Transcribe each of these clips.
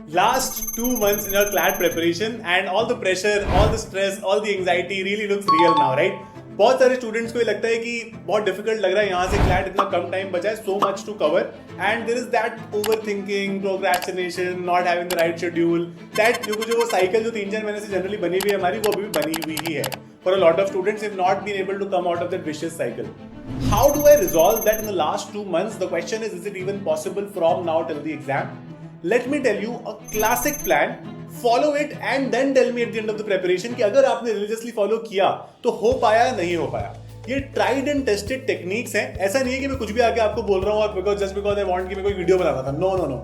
Last 2 months in your CLAT preparation and all the pressure, all the stress, all the anxiety really looks real now, right? बहुत सारे students को ये लगता है कि बहुत डिफिकल्ट लग रहा है यहाँ से क्लैट इतना कम टाइम बचा है, so much to cover and there is that over thinking, procrastination, not having the right schedule, that जो वो साइकिल जो 3-4 महीने से जनरली बनी हुई है हमारी, वो अभी भी बनी हुई ही है. For a lot of students have not been able to come out of that vicious cycle. How do I resolve that in the last 2 months? The question is it even possible from now till the exam? Let me tell you a classic plan. Follow it and then tell me at the end of the preparation कि अगर आपने religiously follow किया तो हो पाया नहीं हो पाया. ये tried and tested techniques हैं. ऐसा नहीं है कि मैं कुछ भी आके आपको बोल रहा हूँ और just because I want कि मैं कोई वीडियो बनाना था. No.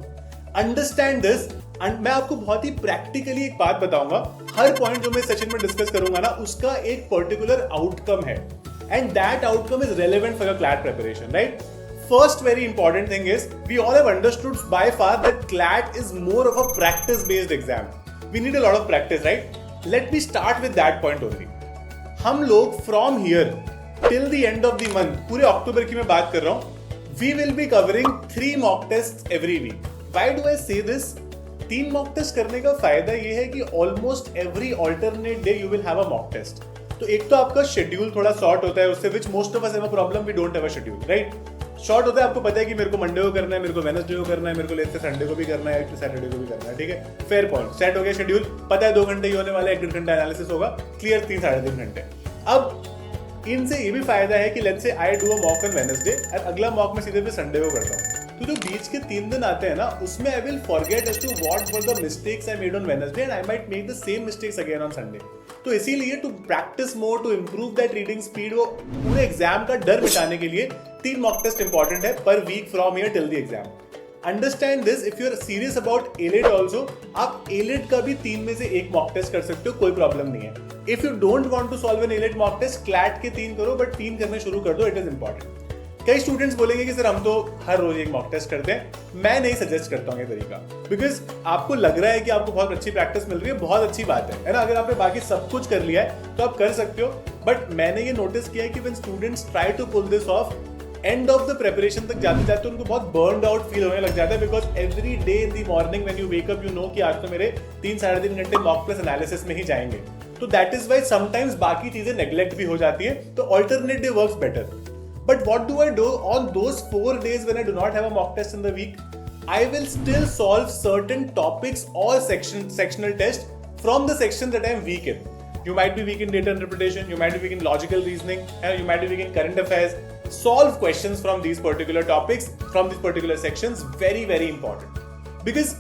Understand this. मैं आपको बहुत ही प्रैक्टिकली एक बात बताऊंगा. हर पॉइंट जो मैं सेशन में डिस्कस करूंगा ना, उसका एक पर्टिकुलर आउटकम है and that outcome is relevant for your CLAT preparation, right? First very important thing is we all have understood by far that CLAT is more of a practice based exam. We need a lot of practice, right? Let me start with that point only. हम लोग from here till the end of the month, पूरे अक्टूबर की मैं बात कर रहा हूँ, we will be covering 3 mock tests every week. Why do I say this? 3 mock test करने का फायदा ये है कि almost every alternate day you will have a mock test. तो एक तो आपका शेड्यूल थोड़ा शॉर्ट होता है उससे, which most of us have a problem, we don't have a schedule, right? Short होता है, आपको पता है कि मेरे को मंडे को करना है, मेरे को वेडनेसडे को करना है, मेरे को लेट्स से संडे को भी करना है, सैटरडे को भी करना है, ठीक है? फेयर पॉइंट, सेट हो गया शेड्यूल, पता है 2 घंटे ही होने वाला है, 1-1.5 घंटा एनालिसिस होगा, क्लियर 3-3.5 घंटे. अब इनसे ये भी फायदा है कि let's say I do a mock on Wednesday और अगला मॉक मैं सीधे पे संडे को करता हूँ, तो जो बीच के 3 दिन आते हैं ना, उसमें I will forget as to what were the mistakes I made on Wednesday and I might make the same mistakes again on Sunday. तो इसीलिए to practice more, to improve that reading speed, वो पूरे exam का डर मिटाने के लिए 3 mock test important है पर week from here till the exam. Understand this. If you are serious about AILET also, आप एलिट का भी 3 में से 1 मॉक टेस्ट कर सकते हो, कोई प्रॉब्लम नहीं है. If you don't want to solve an AILET mock test, CLAT के 3 करो, बट 3 करने शुरू कर दो, इट इज इंपॉर्टेंट. कई स्टूडेंट्स बोलेंगे कि सर हम तो हर रोज एक मॉक टेस्ट करते हैं. मैं नहीं सजेस्ट करता हूँ ये तरीका, बिकॉज आपको लग रहा है कि आपको बहुत अच्छी प्रैक्टिस मिल रही है, बहुत अच्छी बात है ना? अगर आपने बाकी सब कुछ कर लिया है तो आप कर सकते हो, बट मैंने ये नोटिस किया है कि when students try to pull this off, end of the preparation तक जाते जाते उनको बहुत बर्नड आउट फील होने लग जाता है, because every day in the morning when you wake up you know कि आज तो मेरे 3-3.5 घंटे मॉक प्लस एनालिसिस में ही जाएंगे. तो दैट इज वाई समटाइम्स बाकी चीजें नेग्लेक्ट भी हो जाती है, तो alternate day works better. But what do I do on those 4 days when I do not have a mock test in the week? I will still solve certain topics or sectional tests from the section that I am weak in. You might be weak in data interpretation, you might be weak in logical reasoning, and you might be weak in current affairs. Solve questions from these particular topics, from these particular sections. Very, very important. Because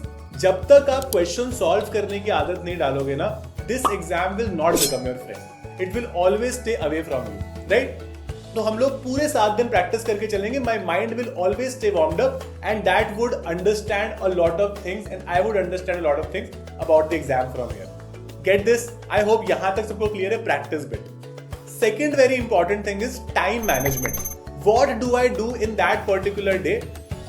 जब तक आप question solve करने की आदत नहीं डालोगे ना, this exam will not become your friend. It will always stay away from you, right? तो हम लोग पूरे 7 दिन प्रैक्टिस करके चलेंगे. My mind will always stay warmed up and that would understand a lot of things and I would understand a lot of things about the exam from here. Get this? I hope यहां तक सबको clear है. Practice bit. Second very important thing is time management. What do I do in that particular day?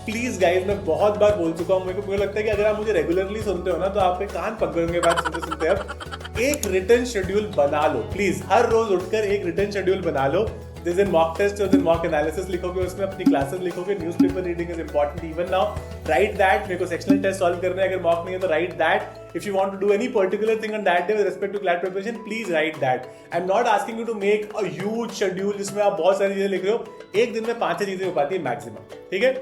Please guys, मैं बहुत बार बोल चुका हूं, मेरे को लगता है कि अगर आप मुझे रेगुलरली सुनते हो ना तो आपके कान पक गए होंगे बात सुनते सुनते. अब एक रिटन शेड्यूल बना लो प्लीज. हर रोज उठकर एक रिटन शेड्यूल बना लो. जिस दिन मॉक टेस्ट और दिन मॉक एनालिसिस लिखोगे उसमें अपनी क्लासेस लिखोगे. Newspaper reading is important even now. Right that. मेरे को सेक्शनल टेस्ट सॉल्व करना है, अगर मॉक नहीं है तो write that. If you want to do any particular thing on that day with respect to CLAT preparation, please write that. I am not asking you to make a huge schedule जिसमें आप बहुत सारी चीजें लिख रहे हो. एक दिन में 5-6 चीजें हो पाती है मैक्सिमम, ठीक है?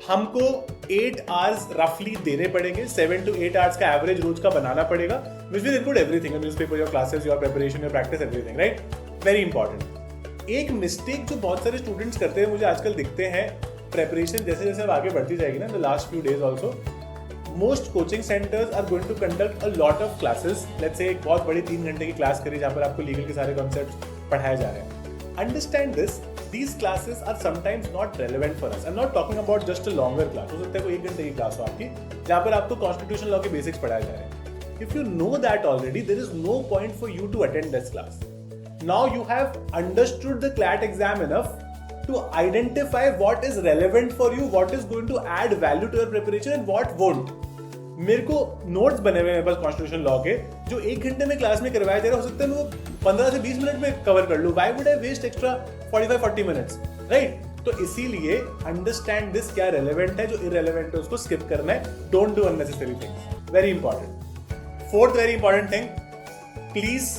हमको 8 आवर्स रफली देने पड़ेंगे. 7 to 8 आवर्स का एवरेज रोज का बनाना पड़ेगा, which will include everything, newspaper, your classes, your preparation, your practice, everything, right? Very important. एक मिस्टेक जो बहुत सारे स्टूडेंट्स करते हैं, मुझे आजकल दिखते हैं, प्रिपरेशन जैसे जैसे आगे बढ़ती जाएगी ना, the last few days also, most coaching centres are going to conduct a lot of classes. Let's say एक बहुत बड़ी 3 घंटे की क्लास करी जहाँ पर आपको लीगल के सारे कॉन्सेप्ट्स पढ़ाए जा रहे हैं. Understand this. These classes are sometimes not relevant for us. I'm not talking about just a longer class. हो सकता है कोई 1 घंटे की क्लास हो आपकी जहाँ पर आपको कॉन्स्टिट्यूशन लॉ के बेसिक्स पढ़ाए जा रहे हैं. If you know that already, there is no point for you to attend this class. Now you have understood the CLAT exam enough to identify what is relevant for you, what is going to add value to your preparation and what won't. मेरे को notes बने हुए हैं बस constitution law के, जो 1 घंटे में क्लास में करवाया जा रहा है, हो सकता है मैं वो 15 से 20 मिनट में कवर कर लूँ. Why would I waste extra 45-40 minutes, right? तो इसीलिए अंडरस्टैंड दिस, क्या रेलेवेंट है, जो इररेलेवेंट है उसको स्किप करना है. Don't do unnecessary things. Very important. Fourth very important thing, please,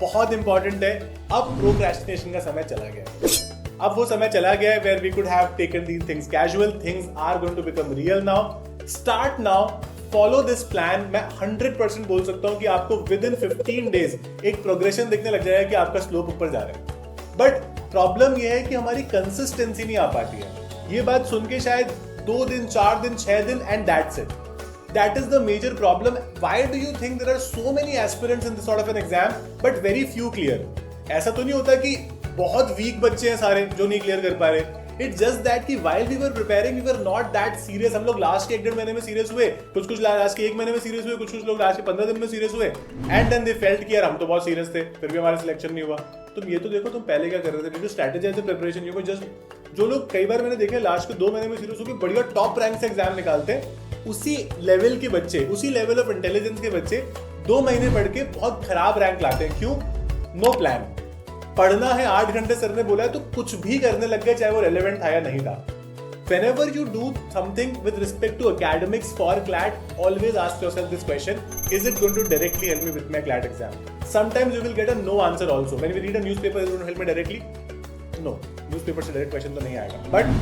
बहुत इंपॉर्टेंट है, अब प्रोक्रेस्टिनेशन का समय चला गया है। अब वो समय चला गया है where we could have taken these things casual, things are going to become real now. Start now, follow this plan. मैं 100% बोल सकता हूं कि आपको विद इन 15 डेज एक प्रोग्रेशन दिखने लग जाएगा कि आपका स्लोप ऊपर जा रहा है। बट प्रॉब्लम यह है कि हमारी कंसिस्टेंसी नहीं आ पाती है। ये बात सुन के शायद 2 दिन, 4 दिन, 6 दिन and that's it. That is the major problem. Why do you think there are so many aspirants in this sort of an exam but very few clear? ऐसा तो नहीं होता कि बहुत वीक बच्चे हैं सारे जो नहीं क्लियर कर पा रहे। It's just that कि while we were preparing we were not that serious. हम लोग लास्ट के 1.5 महीने में सीरियस हुए, कुछ लास्ट के 1 महीने में सीरियस हुए, कुछ लोग लास्ट के 15 दिन में सीरियस हुए, एंड देन दे फेल्ट कि यार हम तो बहुत सीरियस थे, फिर भी हमारा सिलेक्शन नहीं हुआ। तुम ये तो देखो तुम पहले क्या कर रहे थे, strategise the preparation. You just, जो लोग कई बार मैंने देखे लास्ट के 2 महीने में सीरियस होकर बढ़िया टॉप रैंक से एग्जाम निकालते हैं, उसी लेवल के बच्चे, उसी लेवल ऑफ इंटेलिजेंस के बच्चे 2 महीने पढ़ के बहुत खराब रैंक लाते हैं। क्यों? No plan. पढ़ना है 8 घंटे सर ने बोला है तो कुछ भी करने लग गए, चाहे वो रेलेवेंट था या नहीं था। Whenever you do something with respect to academics for CLAT, always ask yourself this question: is it going to directly help me with my CLAT exam? Sometimes you will get a no answer also. When we read a newspaper, is it going to help me directly? No. Newspaper से direct question तो नहीं आएगा. But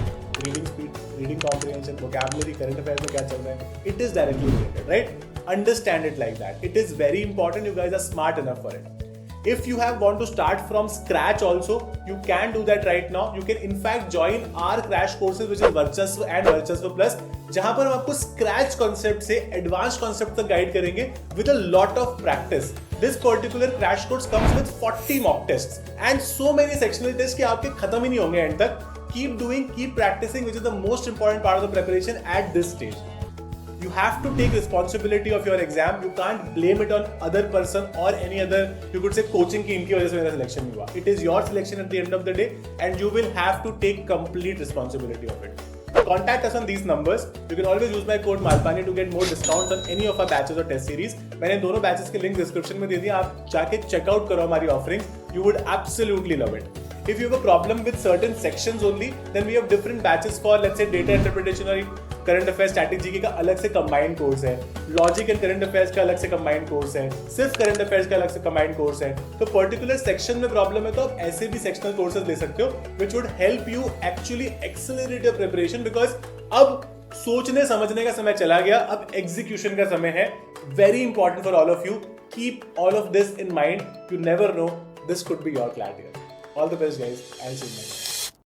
reading speed, reading comprehension, vocabulary, current affairs में क्या चल रहा है, it is directly related, right? Understand it like that. It is very important. You guys are smart enough for it. If you want to start from scratch also, you can do that right now. You can in fact join our crash courses which is Varchasva and Varchasva Plus, जहां पर हम आपको scratch concept से advanced concept तक guide करेंगे with a lot of practice. This particular crash course comes with 40 mock tests and so many sectional tests कि आपके खत्म ही नहीं होंगे end तक. Keep doing, keep practicing, which is the most important part of the preparation at this stage. You have to take responsibility of your exam. You can't blame it on other person or any other, you could say coaching की इनकी वजह से मेरा selection नहीं हुआ. It is your selection at the end of the day and you will have to take complete responsibility of it. Contact us on these numbers. You can always use my code Malpani to get more discounts on any of our batches or test series. मैंने दोनों batches के link description में दे दिए, आप जाके check out करो हमारी offerings. You would absolutely love it. If you have a problem with certain sections only, then we have different batches for, let's say, data interpretation or current affair static GK का अलग से combined course है, logic and current affairs का अलग से combined course है, सिर्फ current affairs का अलग से कंबाइंड कोर्स है। तो पर्टिकुलर सेक्शन में प्रॉब्लम है तो आप ऐसे भी सेक्शनल कोर्सेज ले सकते हो which would help you actually accelerate your preparation, because अब सोचने समझने का समय चला गया, अब एग्जीक्यूशन का समय है। Very important for all of you, keep all of this in mind. You never know, this could be your CLAT year. All the best guys, I'll see you next time.